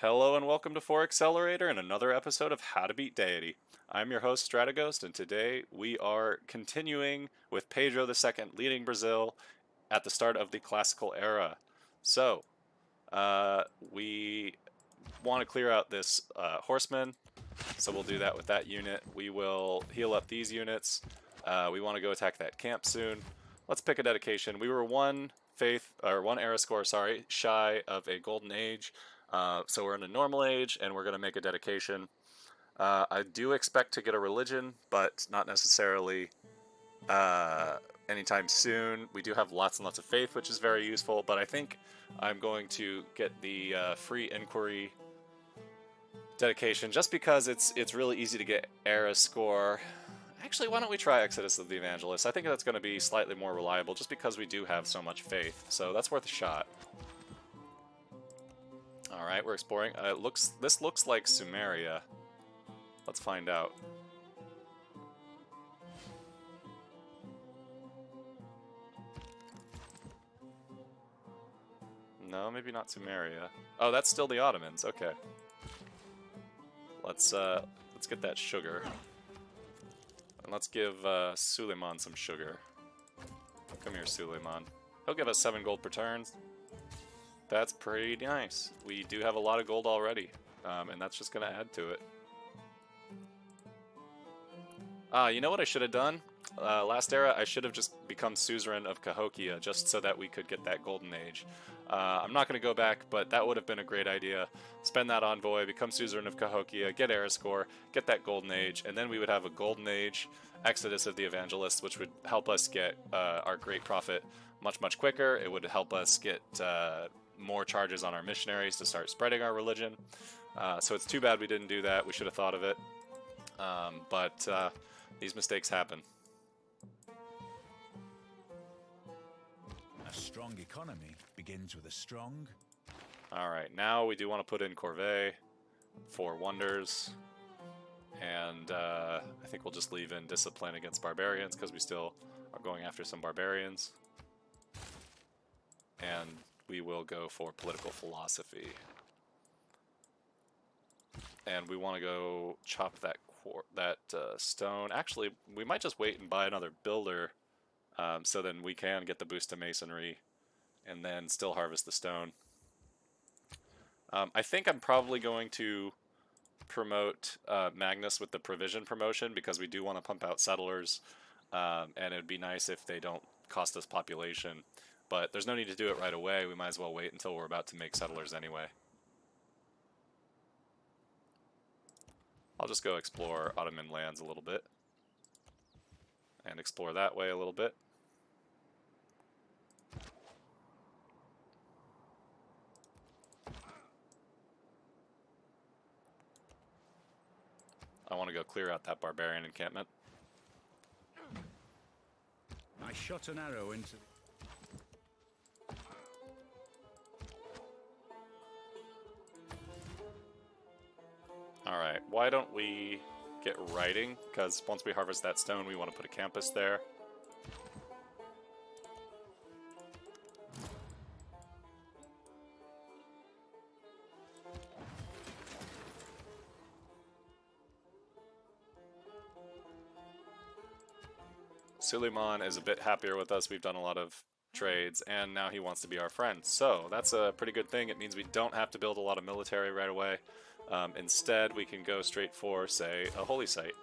Hello and welcome to 4 Accelerator and another episode of How to Beat Deity. I'm your host Strateghost, and today we are continuing with Pedro II leading Brazil at the start of the classical era. So, we want to clear out this horseman, so we'll do that with that unit. We will heal up these units. We want to go attack that camp soon. Let's pick a dedication. We were one era score, shy of a golden age. So we're in a normal age, and we're going to make a dedication. I do expect to get a religion, but not necessarily anytime soon. We do have lots and lots of faith, which is very useful, but I think I'm going to get the free inquiry dedication just because it's really easy to get era score. Actually, why don't we try Exodus of the Evangelist? I think that's going to be slightly more reliable just because we do have so much faith, so that's worth a shot. Alright, we're exploring. This looks like Sumeria. Let's find out. No, maybe not Sumeria. Oh, that's still the Ottomans. Okay. Let's get that sugar. And let's give Suleiman some sugar. Come here, Suleiman. He'll give us 7 gold per turn. That's pretty nice. We do have a lot of gold already, and that's just going to add to it. You know what I should have done? Last era, I should have just become suzerain of Cahokia, just so that we could get that golden age. I'm not going to go back, but that would have been a great idea. Spend that envoy, become suzerain of Cahokia, get era score, get that golden age, and then we would have a golden age Exodus of the Evangelists, which would help us get our great prophet much quicker. It would help us get more charges on our missionaries to start spreading our religion. So it's too bad we didn't do that. We should have thought of it. But these mistakes happen. A strong economy begins with a strong... Alright, now we do want to put in Corvée for wonders. And I think we'll just leave in discipline against barbarians because we still are going after some barbarians. And we will go for political philosophy. And we want to go chop that stone. Actually, we might just wait and buy another builder, so then we can get the boost to masonry and then still harvest the stone. I think I'm probably going to promote Magnus with the provision promotion because we do want to pump out settlers, and it would be nice if they don't cost us population. But there's no need to do it right away. We might as well wait until we're about to make settlers anyway. I'll just go explore Ottoman lands a little bit. And explore that way a little bit. I want to go clear out that barbarian encampment. I shot an arrow into... Alright, why don't we get writing? Because once we harvest that stone, we want to put a campus there. Suleiman is a bit happier with us. We've done a lot of trades, and now he wants to be our friend. So that's a pretty good thing. It means we don't have to build a lot of military right away. Instead, we can go straight for, say, a holy site.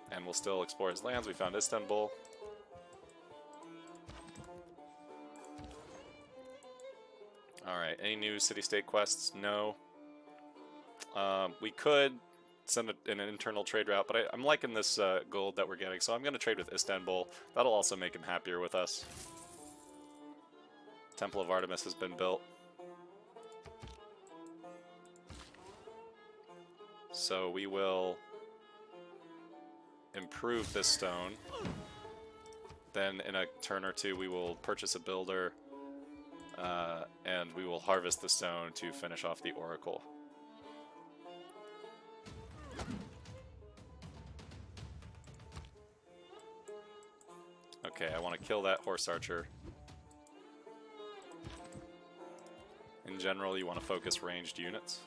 And we'll still explore his lands. We found Istanbul. Alright, any new city-state quests? No. We could send an internal trade route, but I'm liking this gold that we're getting, so I'm going to trade with Istanbul. That'll also make him happier with us. Temple of Artemis has been built. So we will improve this stone. Then in a turn or two we will purchase a builder, and we will harvest the stone to finish off the oracle. Okay, I want to kill that horse archer. In general, you want to focus ranged units.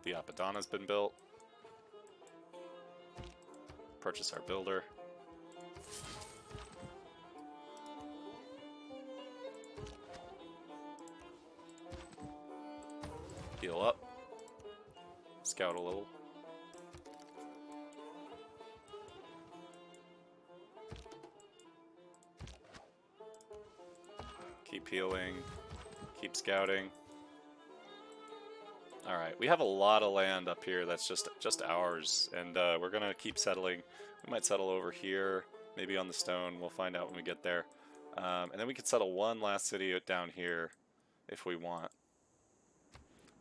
The Apadana's been built. Purchase our builder. Heal up. Scout a little. Keep healing. Keep scouting. Alright, we have a lot of land up here that's just ours, and we're gonna keep settling. We might settle over here, maybe on the stone. We'll find out when we get there. And then we could settle one last city down here if we want.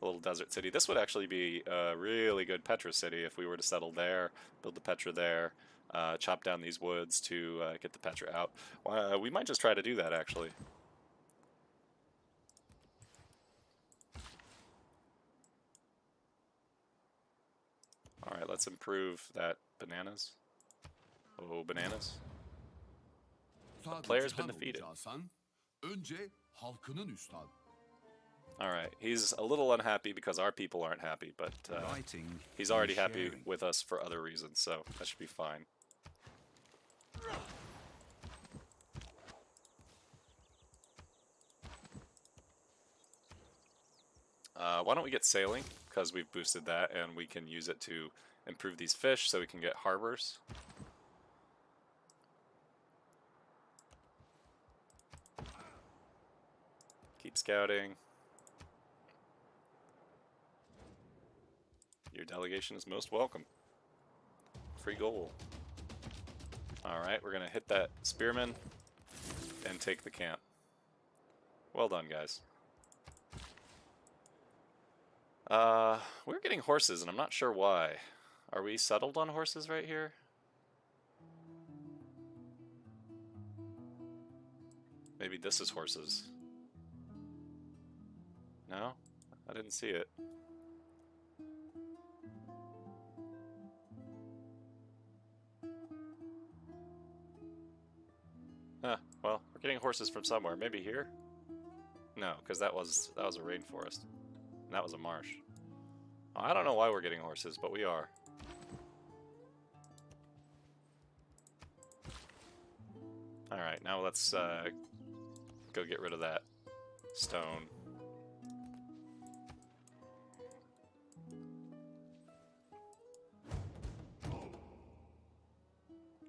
A little desert city. This would actually be a really good Petra city if we were to settle there, build the Petra there, chop down these woods to get the Petra out. We might just try to do that, actually. Alright, let's improve that bananas. Oh, bananas. The player's been defeated. Alright, he's a little unhappy because our people aren't happy, but he's already happy with us for other reasons, so that should be fine. Why don't we get sailing, because we've boosted that, and we can use it to improve these fish so we can get harbors. Keep scouting. Your delegation is most welcome. Free goal. Alright, we're going to hit that spearman and take the camp. Well done, guys. We're getting horses, and I'm not sure why. Are we settled on horses right here? Maybe this is horses. No? I didn't see it. Well, we're getting horses from somewhere. Maybe here? No, because that was a rainforest. And that was a marsh. I don't know why we're getting horses, but we are. Alright, now let's go get rid of that stone.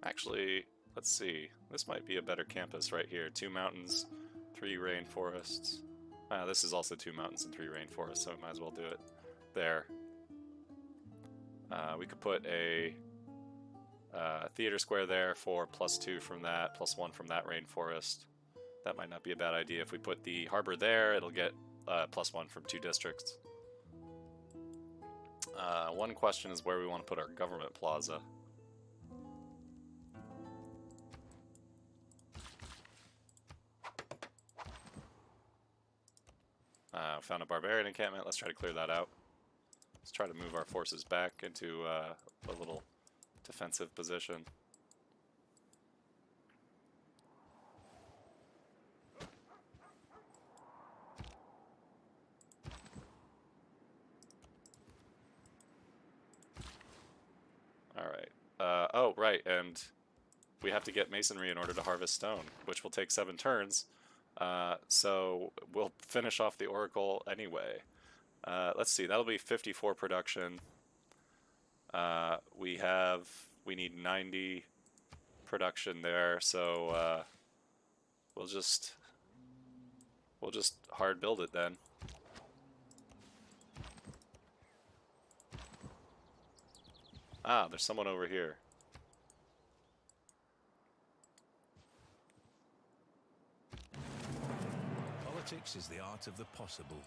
Actually, let's see. This might be a better campus right here. 2 mountains, 3 rainforests. This is also 2 mountains and 3 rainforests, so we might as well do it there. We could put a theater square there for +2 from that, +1 from that rainforest. That might not be a bad idea. If we put the harbor there, it'll get +1 from 2 districts. One question is where we want to put our government plaza. Found a barbarian encampment. Let's try to clear that out. Let's try to move our forces back into a little defensive position. Alright. Oh, right, and we have to get masonry in order to harvest stone, which will take 7 turns. So we'll finish off the oracle anyway. Let's see, that'll be 54 production. We need 90 production there, so we'll just hard build it then. Ah, there's someone over here. Politics is the art of the possible.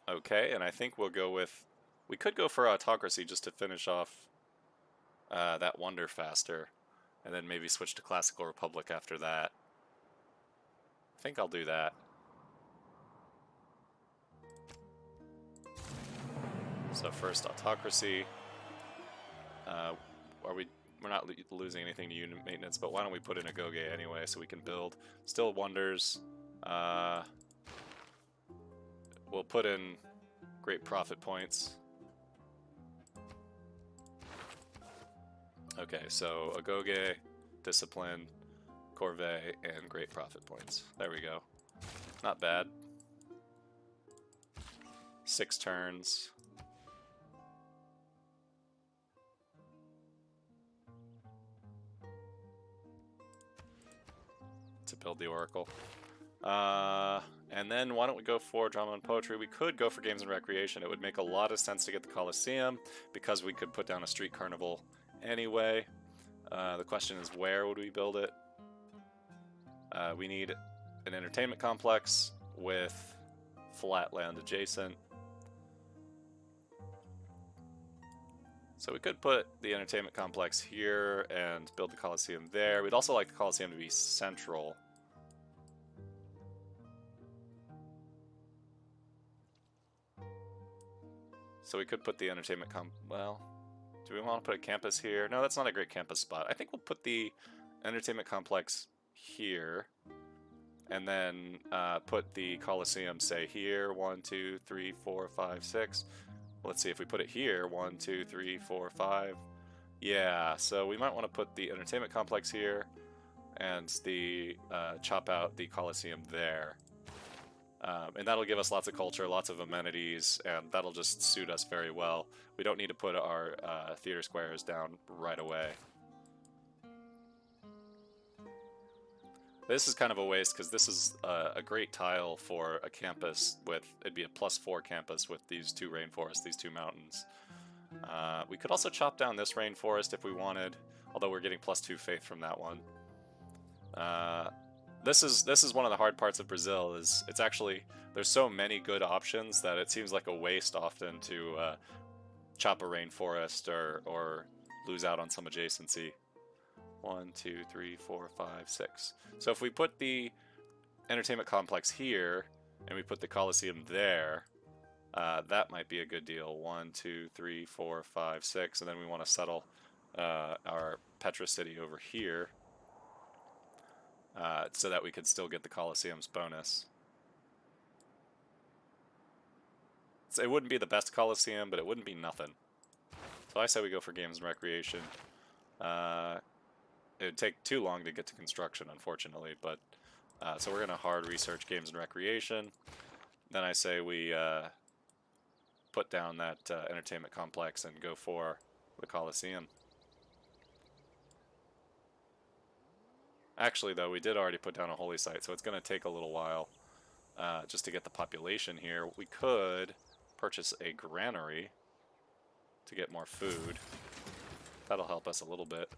Okay, and I think we'll go with... We could go for autocracy just to finish off that wonder faster, and then maybe switch to classical republic after that. I think I'll do that. So first autocracy. we're not losing anything to unit maintenance, but why don't we put in a Goge anyway so we can build? Still wonders. We'll put in great profit points. Okay, so a Goge, discipline, corvée, and great profit points. There we go. Not bad. 6 turns. To build the Oracle. And then why don't we go for drama and poetry? We could go for games and recreation. It would make a lot of sense to get the Colosseum because we could put down a street carnival anyway. The question is, where would we build it? We need an entertainment complex with flat land adjacent. So we could put the entertainment complex here and build the Colosseum there. We'd also like the Colosseum to be central. So we could put the entertainment well, do we want to put a campus here? No, that's not a great campus spot. I think we'll put the entertainment complex here, and then put the Colosseum, say, here. 1, 2, 3, 4, 5, 6. Let's see if we put it here. 1, 2, 3, 4, 5. Yeah, so we might want to put the entertainment complex here, and the chop out the Colosseum there. And that'll give us lots of culture, lots of amenities, and that'll just suit us very well. We don't need to put our theater squares down right away. This is kind of a waste because this is a great tile for a campus with, it'd be a +4 campus with these 2 rainforests, these 2 mountains. We could also chop down this rainforest if we wanted, although we're getting +2 faith from that one. This is one of the hard parts of Brazil, is it's actually, there's so many good options that it seems like a waste often to chop a rainforest or lose out on some adjacency. 1, 2, 3, 4, 5, 6. So if we put the entertainment complex here and we put the Colosseum there, that might be a good deal. 1, 2, 3, 4, 5, 6, and then we want to settle our Petra city over here. So that we could still get the Colosseum's bonus. So it wouldn't be the best Colosseum, but it wouldn't be nothing. So I say we go for games and recreation. It would take too long to get to construction, unfortunately, but so we're going to hard research games and recreation. Then I say we put down that entertainment complex and go for the Colosseum. Actually, though, we did already put down a holy site, so it's going to take a little while just to get the population here. We could purchase a granary to get more food. That'll help us a little bit.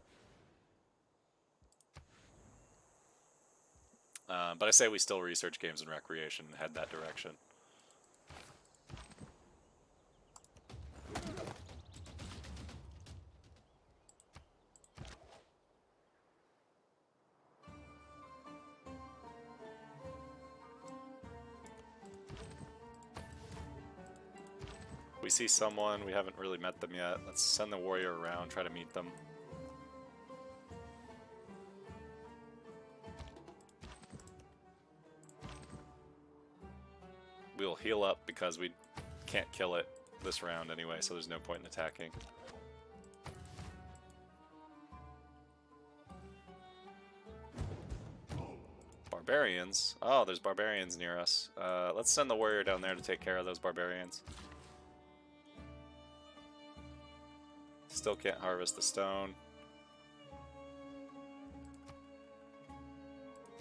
But I say we still research games and recreation and head that direction. We see someone, we haven't really met them yet. Let's send the warrior around, try to meet them. We'll heal up because we can't kill it this round anyway, so there's no point in attacking. Barbarians? Oh, there's barbarians near us. Let's send the warrior down there to take care of those barbarians. Still can't harvest the stone.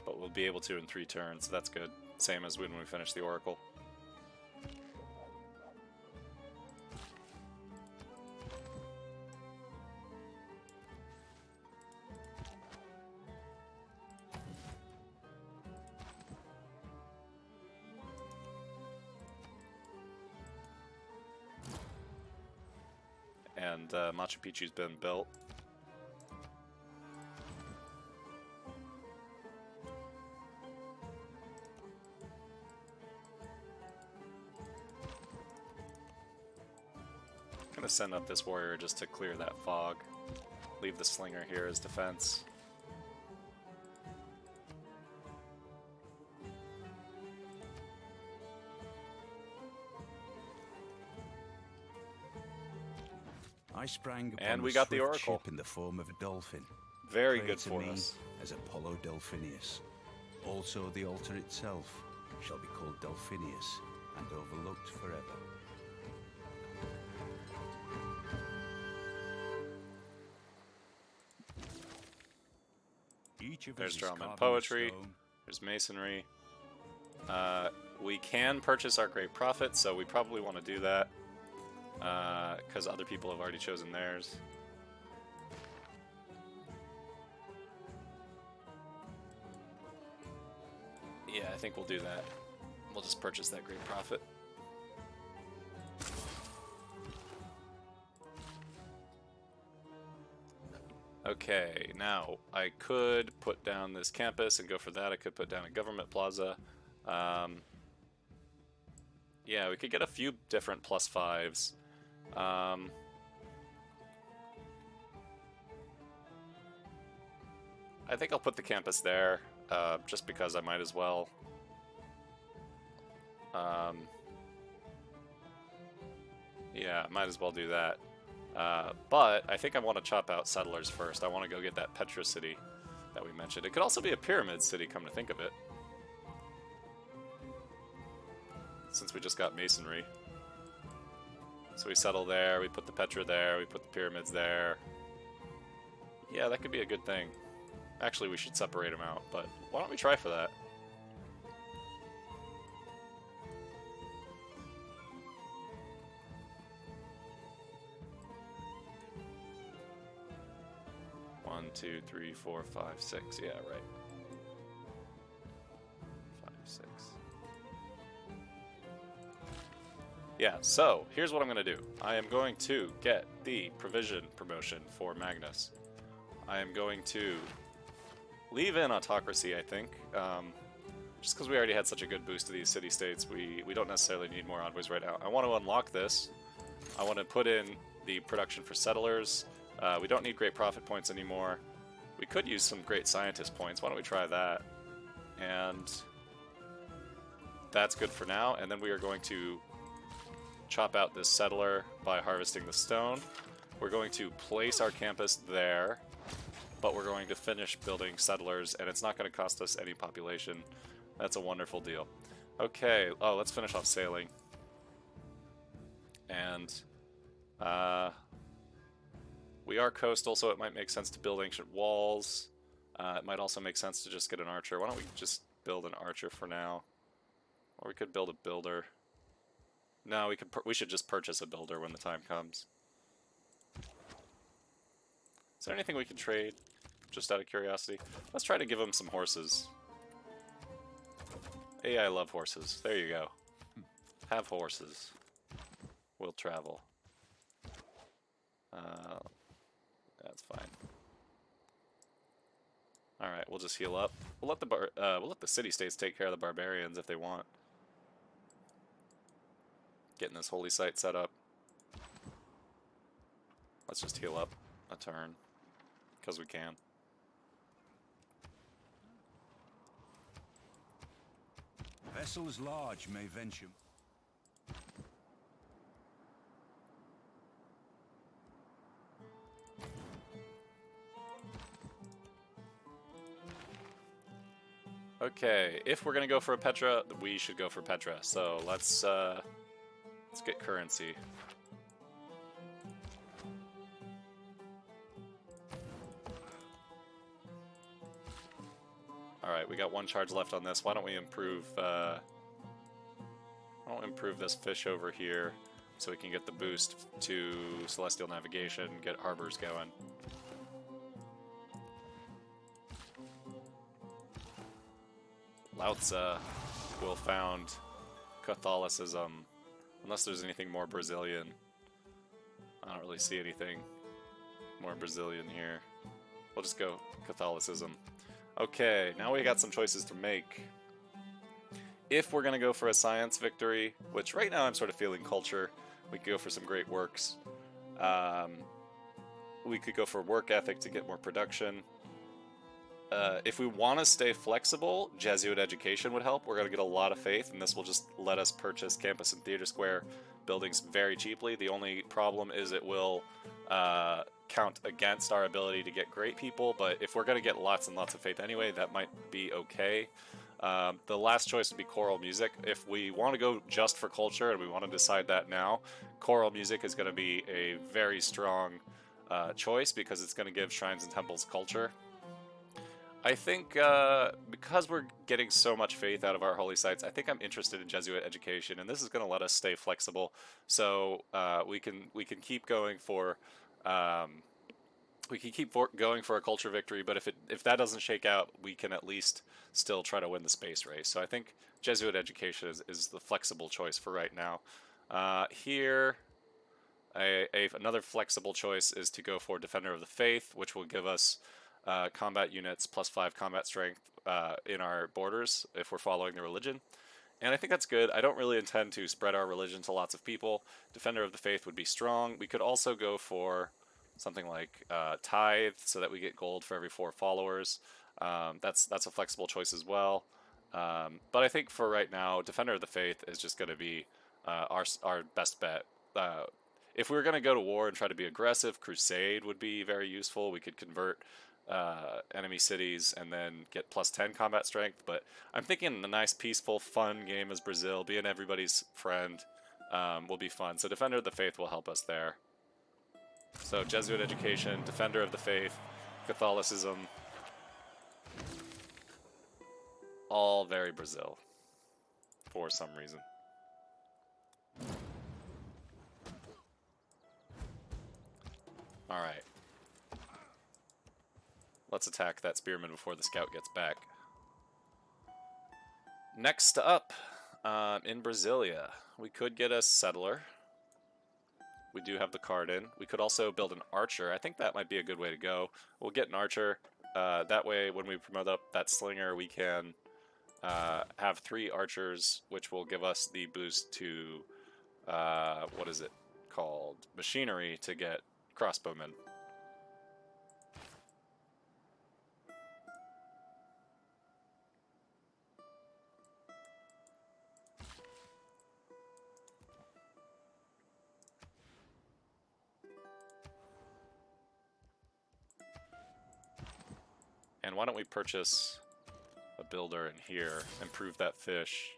But we'll be able to in 3 turns, so that's good. Same as when we finish the Oracle. And Machu Picchu's been built. I'm gonna send up this warrior just to clear that fog. leave the slinger here as defense. I sprang upon And we a got the swift Oracle. ship in the form of a dolphin. Very Pray good to for me us. as Apollo Delphinius. Also the altar itself shall be called Delphinius and overlooked forever. Each of There's us is drama and carving a poetry. stone. There's masonry. We can purchase our Great Prophet, so we probably want to do that. Because other people have already chosen theirs. Yeah, I think we'll do that. We'll just purchase that Great Prophet. Okay, now I could put down this campus and go for that. I could put down a government plaza. Yeah, we could get a few different +5s. I think I'll put the campus there, just because I might as well. Yeah, might as well do that. But I think I want to chop out settlers first. I want to go get that Petra city that we mentioned. It could also be a pyramid city, come to think of it. Since we just got masonry. So we settle there, we put the Petra there, we put the pyramids there. Yeah, that could be a good thing. Actually, we should separate them out, but why don't we try for that? One, two, three, four, five, six. Yeah, right. 5, 6. Yeah, so here's what I'm going to do. I am going to get the provision promotion for Magnus. I am going to leave in autocracy, I think. Just because we already had such a good boost to these city-states, we don't necessarily need more envoys right now. I want to unlock this. I want to put in the production for settlers. We don't need great profit points anymore. We could use some great scientist points. Why don't we try that? And that's good for now. And then we are going to chop out this settler by harvesting the stone. We're going to place our campus there, but we're going to finish building settlers, and it's not going to cost us any population. That's a wonderful deal. Okay, let's finish off sailing. And we are coastal, so it might make sense to build ancient walls. It might also make sense to just get an archer. Why don't we just build an archer for now? Or we could build a builder. No, we should just purchase a builder when the time comes. Is there anything we can trade? Just out of curiosity. Let's try to give him some horses. Hey, I love horses. There you go. Have horses. We'll travel. That's fine. All right, we'll just heal up. We'll let the city-states take care of the barbarians if they want. Getting this holy site set up. Let's just heal up a turn, because we can. Vessels large may venture. Okay, if we're gonna go for a Petra, we should go for Petra. So let's get currency. All right, we got one charge left on this. Why don't we improve? Why don't we improve this fish over here so we can get the boost to celestial navigation, get harbors going. Lao Tzu will found Catholicism, unless there's anything more Brazilian. I don't really see anything more Brazilian here. We'll just go Catholicism. Okay, now we got some choices to make. If we're going to go for a science victory, which right now I'm sort of feeling culture, we could go for some great works. We could go for work ethic to get more production. If we want to stay flexible, Jesuit education would help. We're going to get a lot of faith, and this will just let us purchase campus and theater square buildings very cheaply. The only problem is it will count against our ability to get great people, but if we're going to get lots and lots of faith anyway, that might be okay. The last choice would be choral music. If we want to go just for culture, and we want to decide that now, choral music is going to be a very strong choice because it's going to give shrines and temples culture. I think because we're getting so much faith out of our holy sites, I think I'm interested in Jesuit education, and this is going to let us stay flexible. So we can keep going for going for a culture victory. But if that doesn't shake out, we can at least still try to win the space race. So I think Jesuit education is the flexible choice for right now. Here, another flexible choice is to go for Defender of the Faith, which will give us combat units +5 combat strength in our borders if we're following the religion. And I think that's good. I don't really intend to spread our religion to lots of people. Defender of the Faith would be strong. We could also go for something like Tithe, so that we get gold for every 4 followers. That's a flexible choice as well. But I think for right now, Defender of the Faith is just going to be our best bet. If we were going to go to war and try to be aggressive, Crusade would be very useful. We could convert enemy cities and then get +10 combat strength, but I'm thinking a nice peaceful fun game as Brazil, being everybody's friend, will be fun. So Defender of the Faith will help us there. So Jesuit education, Defender of the Faith, Catholicism, all very Brazil for some reason. Alright. Let's attack that spearman before the scout gets back. Next up, in Brasilia, we could get a settler. We do have the card in. We could also build an archer. I think that might be a good way to go. We'll get an archer. That way, when we promote up that slinger, we can have 3 archers, which will give us the boost to, what is it called? Machinery to get crossbowmen. And why don't we purchase a builder in here, improve that fish.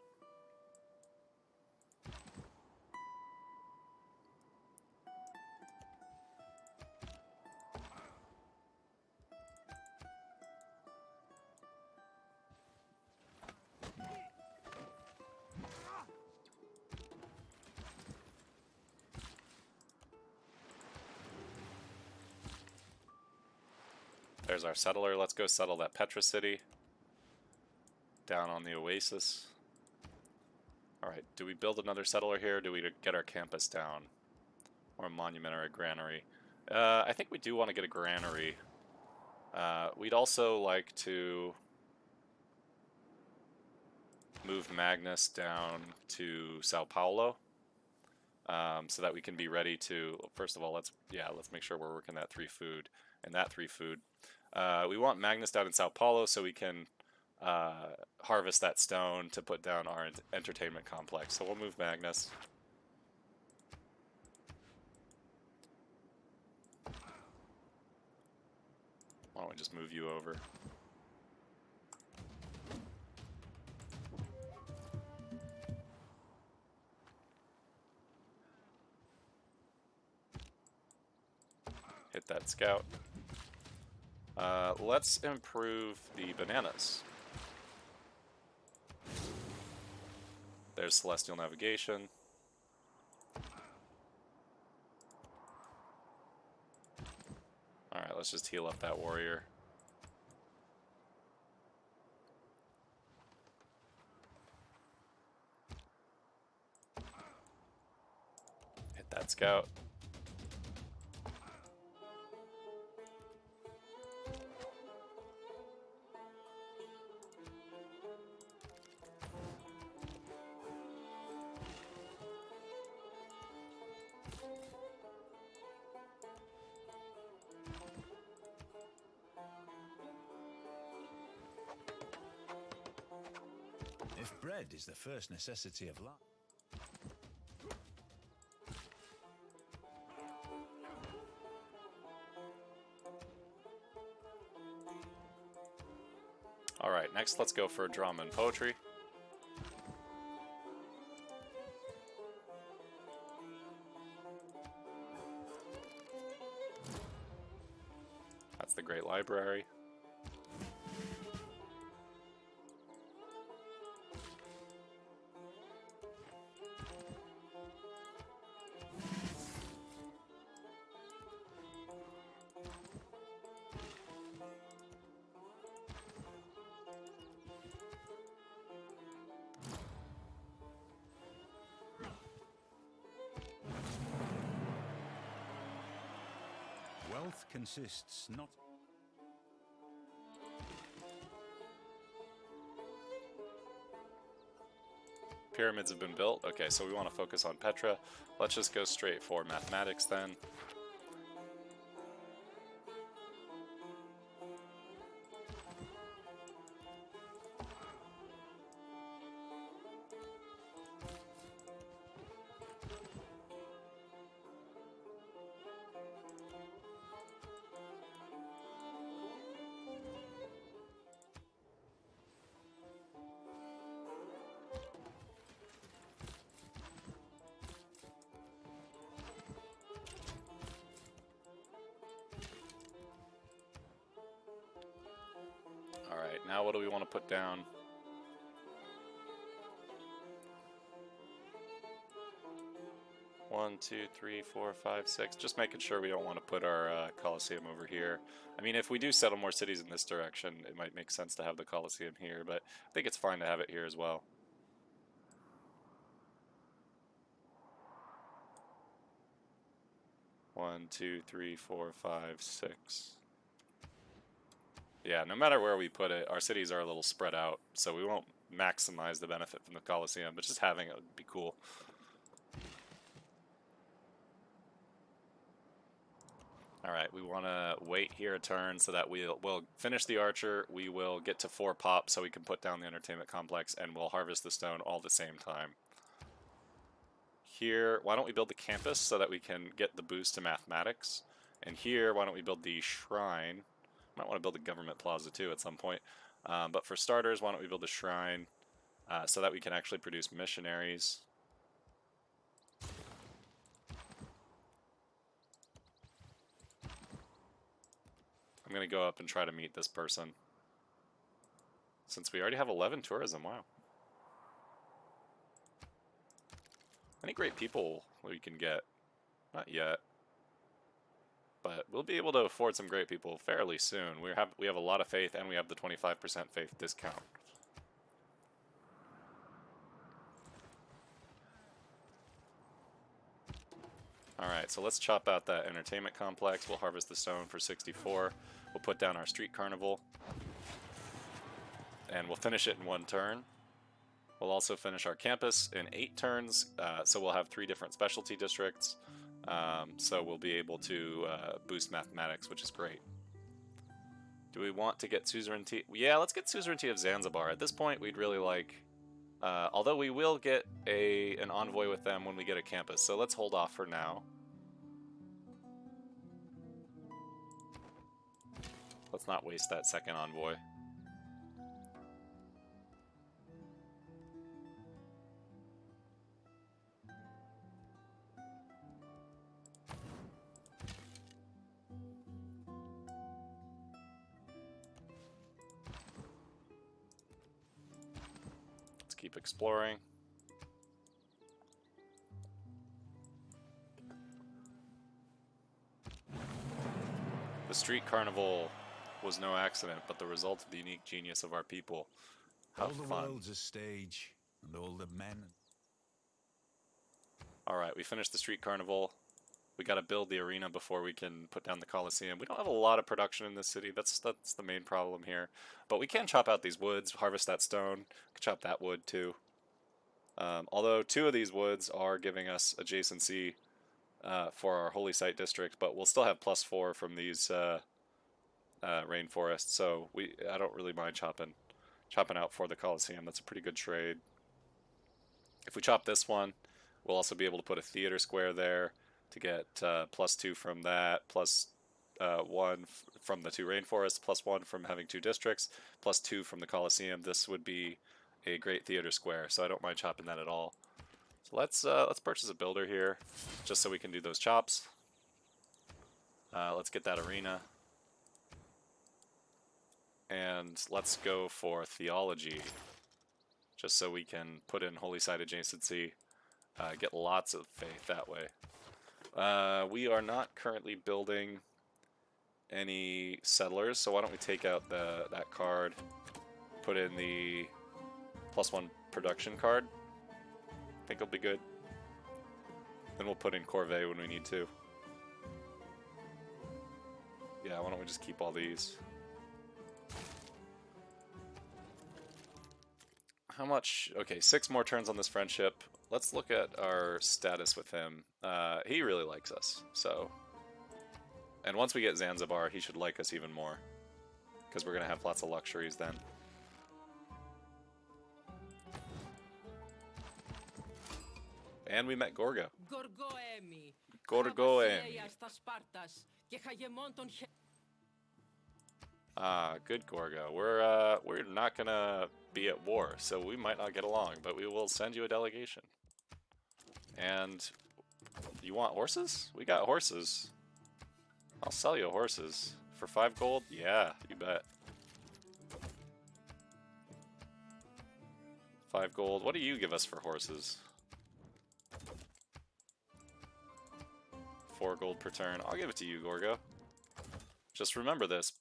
There's our settler. Let's go settle that Petra city down on the oasis. Alright, do we build another settler here, or do we get our campus down? Or a monument or a granary? I think we do want to get a granary. We'd also like to move Magnus down to Sao Paulo, so that we can be ready to, first of all, let's make sure we're working that 3 food and that 3 food. We want Magnus down in Sao Paulo so we can harvest that stone to put down our entertainment complex. So we'll move Magnus. Why don't we just move you over? Hit that scout. Let's improve the bananas. There's Celestial Navigation. Alright, let's just heal up that warrior. Hit that scout. If bread is the first necessity of life. Alright, next let's go for drama and poetry. That's the Great Library. Wealth consists not... Pyramids have been built. Okay, so we want to focus on Petra. Let's just go straight for mathematics then. Alright, now what do we want to put down? One, two, three, four, five, six. Just making sure we don't want to put our Colosseum over here. I mean, if we do settle more cities in this direction, it might make sense to have the Colosseum here, but I think it's fine to have it here as well. One, two, three, four, five, six. Yeah, no matter where we put it, our cities are a little spread out, so we won't maximize the benefit from the Colosseum, but just having it would be cool. Alright, we want to wait here a turn so that we'll finish the archer, we will get to 4 pop so we can put down the entertainment complex, and we'll harvest the stone all at the same time. Here, why don't we build the campus so that we can get the boost to mathematics? And here, why don't we build the shrine? Might want to build a government plaza too at some point. But for starters, why don't we build a shrine so that we can actually produce missionaries. I'm going to go up and try to meet this person. Since we already have 11 tourism, wow. Any great people we can get? Not yet. But we'll be able to afford some great people fairly soon. We have a lot of faith, and we have the 25% faith discount. Alright, so let's chop out that entertainment complex. We'll harvest the stone for 64. We'll put down our street carnival. And we'll finish it in 1 turn. We'll also finish our campus in 8 turns, so we'll have 3 different specialty districts. So we'll be able to boost mathematics, which is great. Do we want to get suzerainty? Yeah, let's get suzerainty of Zanzibar. At this point, we'd really like... although we will get an envoy with them when we get a campus, so let's hold off for now. Let's not waste that second envoy. Let's keep exploring. The street carnival was no accident, but the result of the unique genius of our people. How all the fun. world's a stage, and all the men... Alright, we finished the street carnival. We gotta build the arena before we can put down the Colosseum. We don't have a lot of production in this city, that's the main problem here. But we can chop out these woods, harvest that stone, we can chop that wood too. Although 2 of these woods are giving us adjacency for our holy site district, but we'll still have +4 from these rainforests, so I don't really mind chopping chopping out for the Colosseum. That's a pretty good trade. If we chop this one, we'll also be able to put a theater square there to get +2 from that, +1 from the 2 rainforests, +1 from having 2 districts, +2 from the Colosseum. This would be a great theater square, so I don't mind chopping that at all. So let's purchase a builder here, just so we can do those chops. Let's get that arena. And let's go for theology, just so we can put in holy site adjacency, get lots of faith that way. We are not currently building any settlers, so why don't we take out that card, put in the +1 production card. I think it'll be good. Then we'll put in corvée when we need to. Yeah, why don't we just keep all these? How much? Okay, 6 more turns on this friendship. Let's look at our status with him. He really likes us, so... And once we get Zanzibar, he should like us even more. Because we're going to have lots of luxuries then. And we met Gorgo. Gorgoemi. Ah, good Gorgo. We're not gonna be at war, so we might not get along, but we will send you a delegation. And you want horses? We got horses. I'll sell you horses. For 5 gold? Yeah, you bet. 5 gold. What do you give us for horses? 4 gold per turn. I'll give it to you, Gorgo. Just remember this.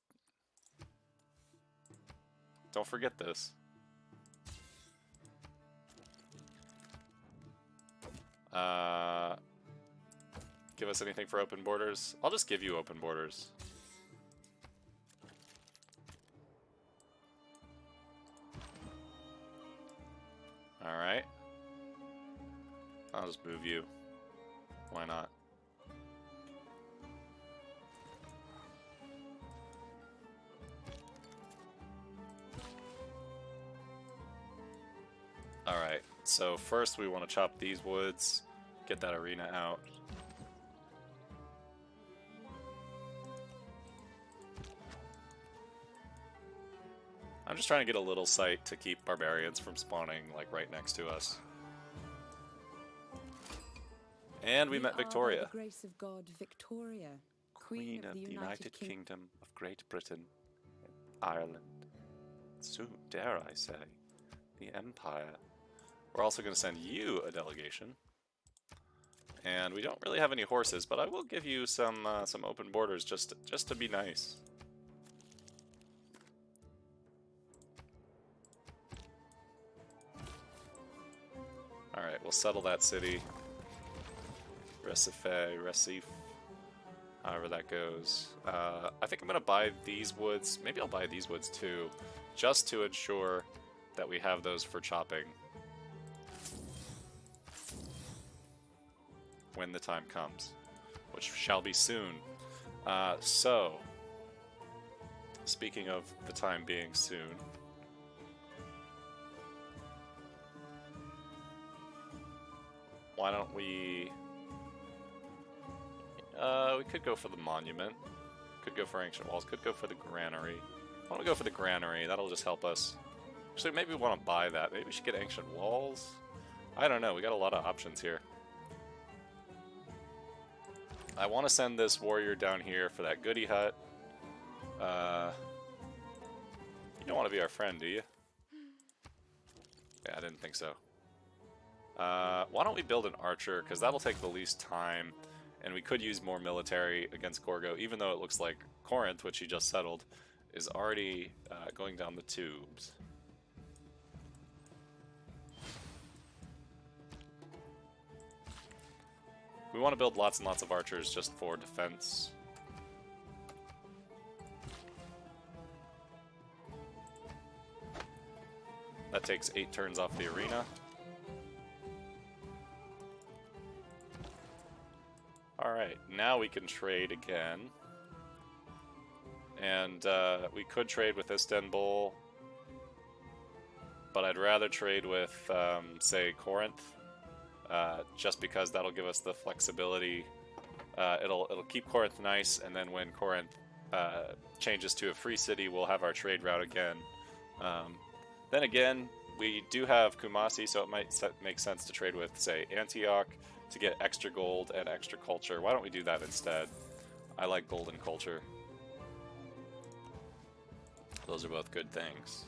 Don't forget this. Give us anything for open borders? I'll just give you open borders. Alright. I'll just move you. Why not? Alright, so first we want to chop these woods, get that arena out. I'm just trying to get a little site to keep barbarians from spawning like right next to us. And we met Victoria. By the grace of God, Victoria, Queen of the United Kingdom of Great Britain and Ireland. Soon, dare I say, the Empire. We're also going to send you a delegation. And we don't really have any horses, but I will give you some open borders just to be nice. Alright, we'll settle that city. Recife, however that goes. I think I'm going to buy these woods. Maybe I'll buy these woods too, just to ensure that we have those for chopping when the time comes, which shall be soon. So, speaking of the time being soon, why don't we... we could go for the monument, could go for ancient walls, could go for the granary. Why don't we go for the granary? That'll just help us. Actually, maybe we want to buy that. Maybe we should get ancient walls. I don't know. We got a lot of options here. I want to send this warrior down here for that goody hut. You don't want to be our friend, do you? Yeah, I didn't think so. Why don't we build an archer? Because that'll take the least time. And we could use more military against Gorgo, even though it looks like Corinth, which he just settled, is already going down the tubes. We want to build lots and lots of archers just for defense. That takes 8 turns off the arena. Alright, now we can trade again. And we could trade with Istanbul. but I'd rather trade with, say, Corinth, just because that'll give us the flexibility. It'll keep Corinth nice, and then when Corinth changes to a free city, we'll have our trade route again. Then again, we do have Kumasi, so it might make sense to trade with, say, Antioch to get extra gold and extra culture. Why don't we do that instead? I like gold and culture. Those are both good things.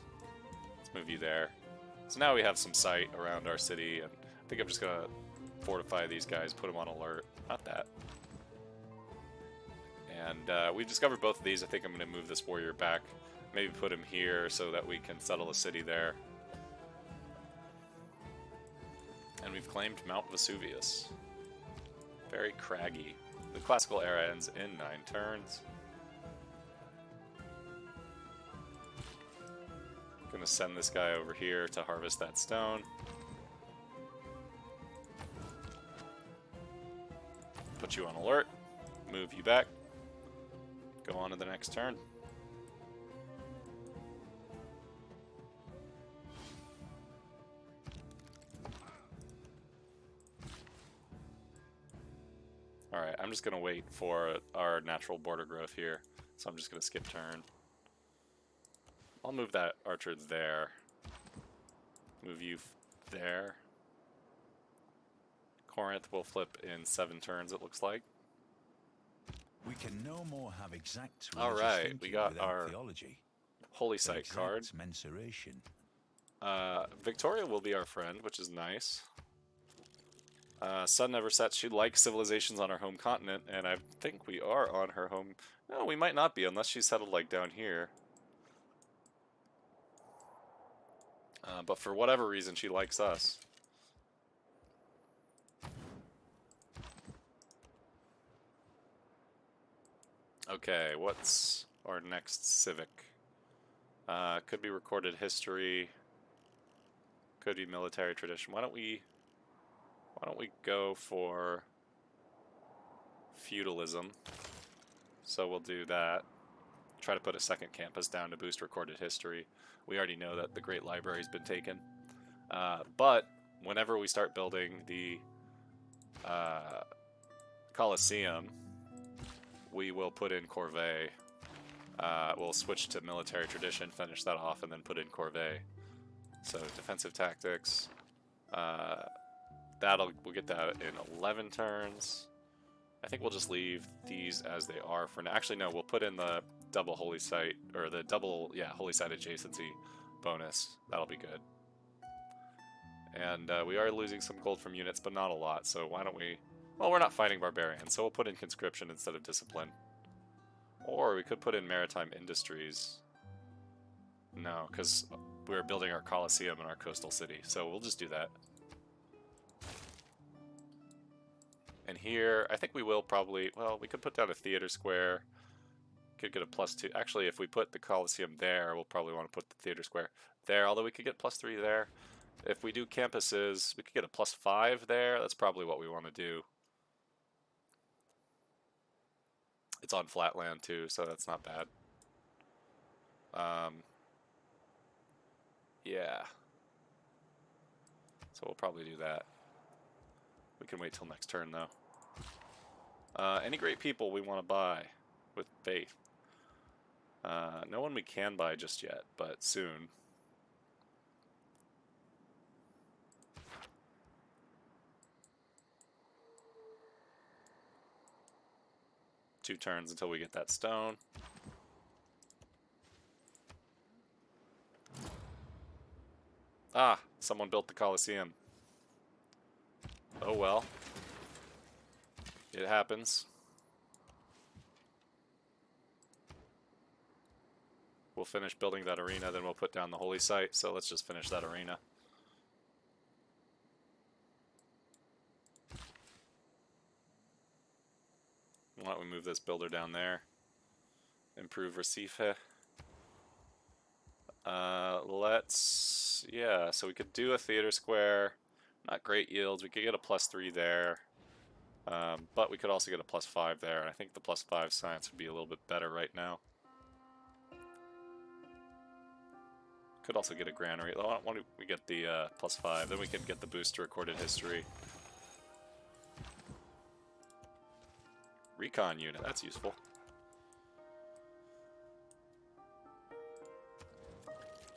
Let's move you there. So now we have some sight around our city, and I think I'm just gonna fortify these guys, put them on alert. Not that. And we've discovered both of these. I think I'm gonna move this warrior back. Maybe put him here so that we can settle a city there. And we've claimed Mount Vesuvius. Very craggy. The classical era ends in 9 turns. Gonna send this guy over here to harvest that stone. Put you on alert. Move you back. Go on to the next turn. Alright, I'm just going to wait for our natural border growth here. So I'm just going to skip turn. I'll move that archer there. Move you there. Corinth will flip in 7 turns, it looks like. We can no more have exact Alright, we got without our theology. Holy Site card. Mensuration. Victoria will be our friend, which is nice. Sun never sets. She likes civilizations on her home continent, and I think we are on her home. No, we might not be, unless she's settled like down here. But for whatever reason, she likes us. Okay, what's our next civic? Could be recorded history. Could be military tradition. Why don't we go for feudalism? So we'll do that. Try to put a second campus down to boost recorded history. We already know that the Great Library's been taken. But whenever we start building the Colosseum, we will put in corvée. We'll switch to military tradition, finish that off, and then put in corvée. So defensive tactics. We'll get that in 11 turns. I think we'll just leave these as they are for now. Actually, no, we'll put in the double holy site, or the double, holy site adjacency bonus. That'll be good. And we are losing some gold from units, but not a lot, so why don't we... Well, we're not fighting barbarians, so we'll put in conscription instead of discipline. Or we could put in maritime industries. No, because we're building our Colosseum in our coastal city, so we'll just do that. And here, I think we will probably... Well, we could put down a theater square. Could get a +2. Actually, if we put the Colosseum there, we'll probably want to put the theater square there, although we could get +3 there. If we do campuses, we could get a +5 there. That's probably what we want to do. It's on flat land too, so that's not bad. Yeah. So we'll probably do that. We can wait till next turn though. Any great people we want to buy with faith? No one we can buy just yet, but soon. Two turns until we get that stone. Ah, someone built the Colosseum. Oh well. It happens. We'll finish building that arena, then we'll put down the holy site, so let's just finish that arena. Why don't we move this builder down there? Improve Recife. Yeah, so we could do a theater square. Not great yields. We could get a +3 there. But we could also get a +5 there. I think the +5 science would be a little bit better right now. Could also get a granary. Why don't we get the +5? Then we can get the boost to recorded history. Recon unit, that's useful.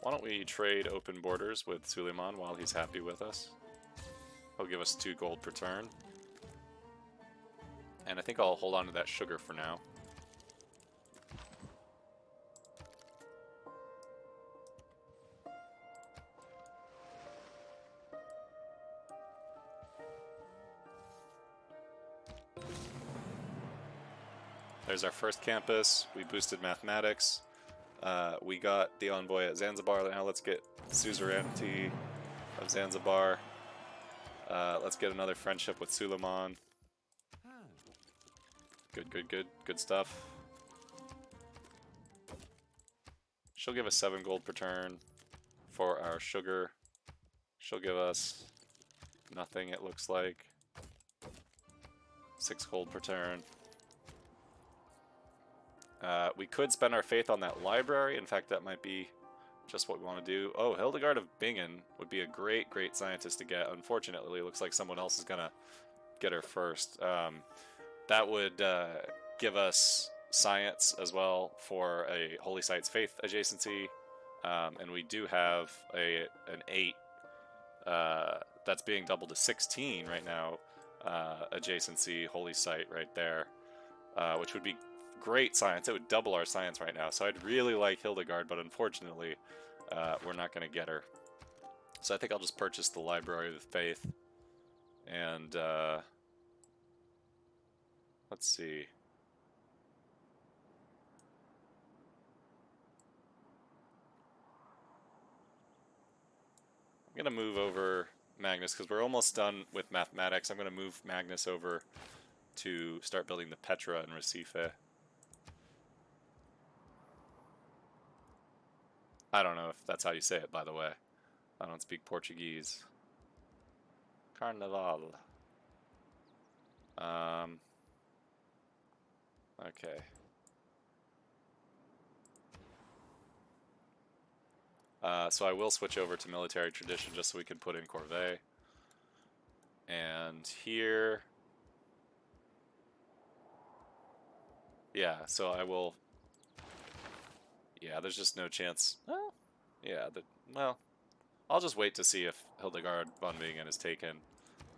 Why don't we trade open borders with Suleiman while he's happy with us? He'll give us 2 gold per turn. And I think I'll hold on to that sugar for now. There's our first campus. We boosted mathematics. We got the envoy at Zanzibar. Now let's get suzerainty of Zanzibar. Let's get another friendship with Suleiman. Good stuff. She'll give us 7 gold per turn for our sugar. She'll give us nothing, it looks like. 6 gold per turn. We could spend our faith on that library. In fact, that might be just what we want to do. Oh, Hildegard of Bingen would be a great scientist to get. Unfortunately, it looks like someone else is going to get her first. That would give us science as well for a Holy Sites Faith adjacency. And we do have an 8 that's being doubled to 16 right now. Adjacency Holy Site right there, which would be great science. It would double our science right now. So I'd really like Hildegard, but unfortunately, we're not going to get her. So I think I'll just purchase the Library of Faith. And let's see. I'm going to move over Magnus because we're almost done with mathematics. I'm going to move Magnus over to start building the Petra and Recife. I don't know if that's how you say it, by the way. I don't speak Portuguese. Carnaval. Okay. So I will switch over to military tradition just so we can put in corvée. And here... Yeah, so I will... Yeah, there's just no chance. Well, yeah, well, I'll just wait to see if Hildegard von Bingen is taken.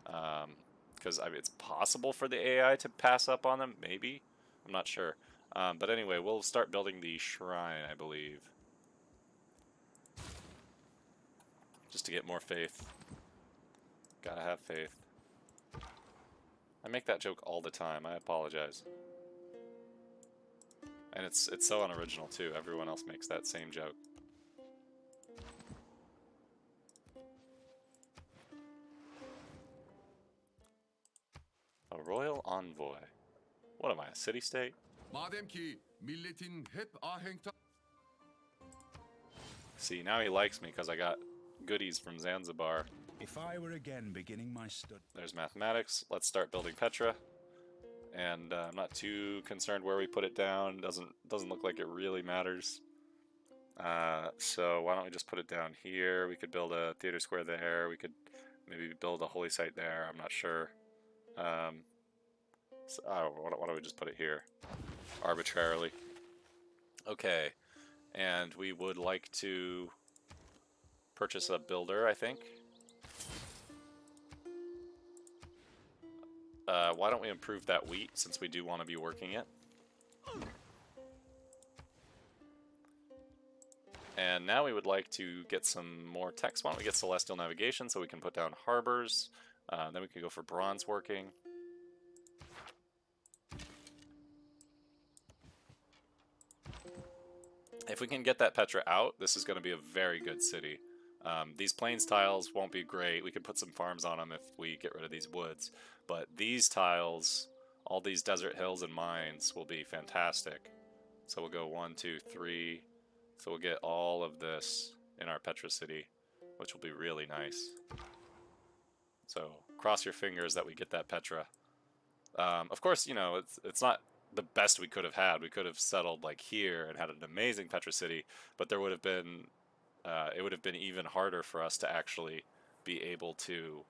Because I mean, it's possible for the AI to pass up on them, maybe? I'm not sure. But anyway, we'll start building the shrine, I believe. Just to get more faith. Gotta have faith. I make that joke all the time, I apologize. And it's so unoriginal too. Everyone else makes that same joke. A royal envoy. What am I, a city-state? See, now he likes me because I got goodies from Zanzibar. If I were again beginning my study. There's mathematics. Let's start building Petra. And I'm not too concerned where we put it down. Doesn't look like it really matters. So why don't we just put it down here? We could build a theater square there. We could maybe build a holy site there. I'm not sure. So, why don't we just put it here arbitrarily? Okay, and we would like to purchase a builder, I think. Why don't we improve that wheat, since we do want to be working it. And now we would like to get some more text. Why don't we get Celestial Navigation so we can put down harbors. Then we can go for bronze working. If we can get that Petra out, this is going to be a very good city. These plains tiles won't be great. We could put some farms on them if we get rid of these woods. But these tiles, all these desert hills and mines will be fantastic. So we'll go 1, 2, 3. So we'll get all of this in our Petra city, which will be really nice. So cross your fingers that we get that Petra. Of course, you know, it's not the best we could have had. We could have settled like here and had an amazing Petra city, but there would have been it would have been even harder for us to actually be able to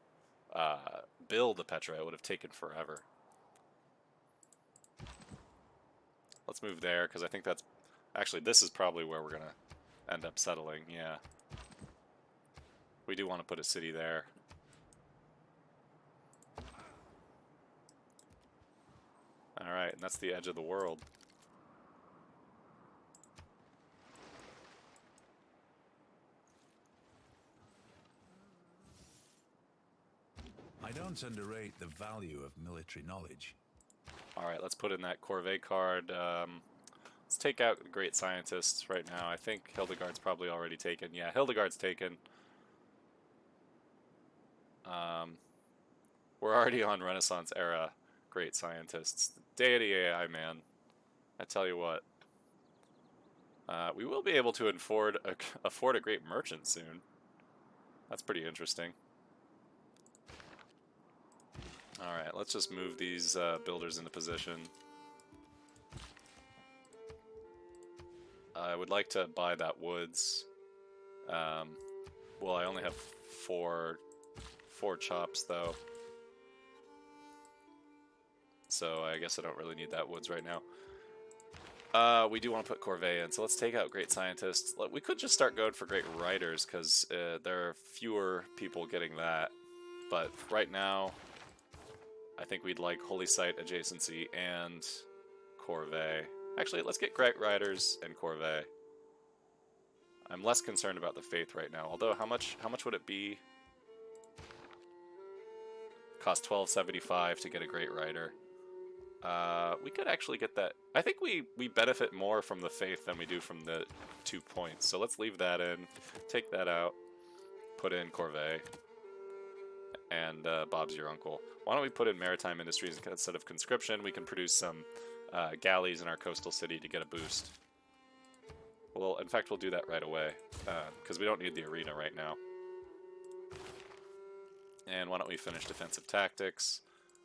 build the Petra. It would have taken forever. Let's move there, because I think that's... Actually, this is probably where we're going to end up settling, yeah. We do want to put a city there. Alright, and that's the edge of the world. I don't underrate the value of military knowledge. Alright, let's put in that corvée card. Let's take out the great scientists right now. I think Hildegard's probably already taken. Yeah, Hildegard's taken. We're already on Renaissance era great scientists. Deity AI, man. I tell you what. We will be able to afford a great merchant soon. That's pretty interesting. Alright, let's just move these builders into position. I would like to buy that woods. Well, I only have four chops, though. So I guess I don't really need that woods right now. We do want to put corvée in, so let's take out great scientists. We could just start going for great writers, because there are fewer people getting that. But right now, I think we'd like Holy Site adjacency and corvée. Actually, let's get great writers and corvée. I'm less concerned about the faith right now. Although, how much would it be? Cost $12.75 to get a great writer. We could actually get that. I think we benefit more from the faith than we do from the 2 points. So let's leave that in. Take that out. Put in corvée. And Bob's your uncle. Why don't we put in maritime industries instead of conscription? We can produce some galleys in our coastal city to get a boost. Well, in fact, we'll do that right away, because we don't need the arena right now. And why don't we finish defensive tactics,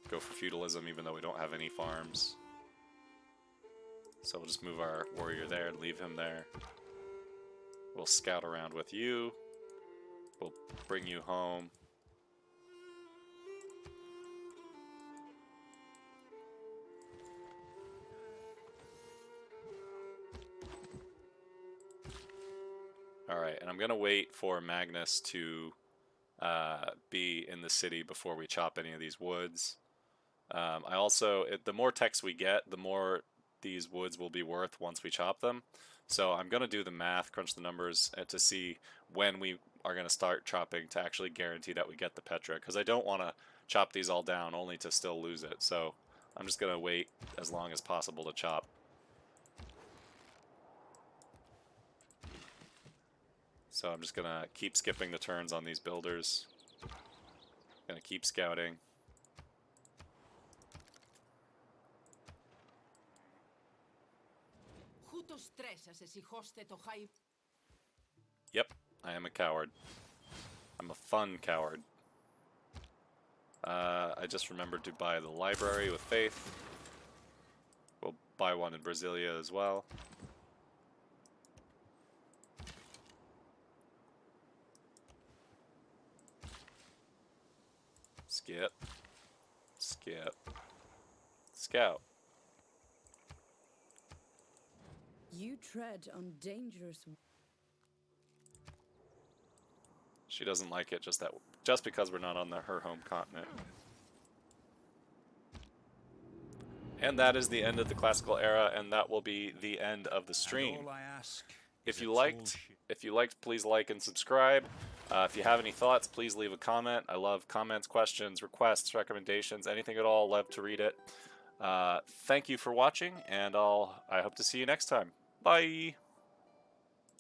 go for feudalism even though we don't have any farms. So we'll just move our warrior there and leave him there. We'll scout around with you. We'll bring you home. Alright, and I'm going to wait for Magnus to be in the city before we chop any of these woods. I also, the more text we get, the more these woods will be worth once we chop them. So I'm going to do the math, crunch the numbers, to see when we are going to start chopping to actually guarantee that we get the Petra. Because I don't want to chop these all down only to still lose it. So I'm just going to wait as long as possible to chop. So I'm just going to keep skipping the turns on these builders. Going to keep scouting. Yep, I am a coward. I'm a fun coward. I just remembered to buy the library with faith. We'll buy one in Brasilia as well. Skip. Skip. Scout. You tread on dangerous. She doesn't like it just because we're not on her home continent. And that is the end of the classical era, and that will be the end of the stream. All I ask If you liked, please like and subscribe. If you have any thoughts, please leave a comment. I love comments, questions, requests, recommendations, anything at all. Love to read it. Thank you for watching, and I hope to see you next time. Bye.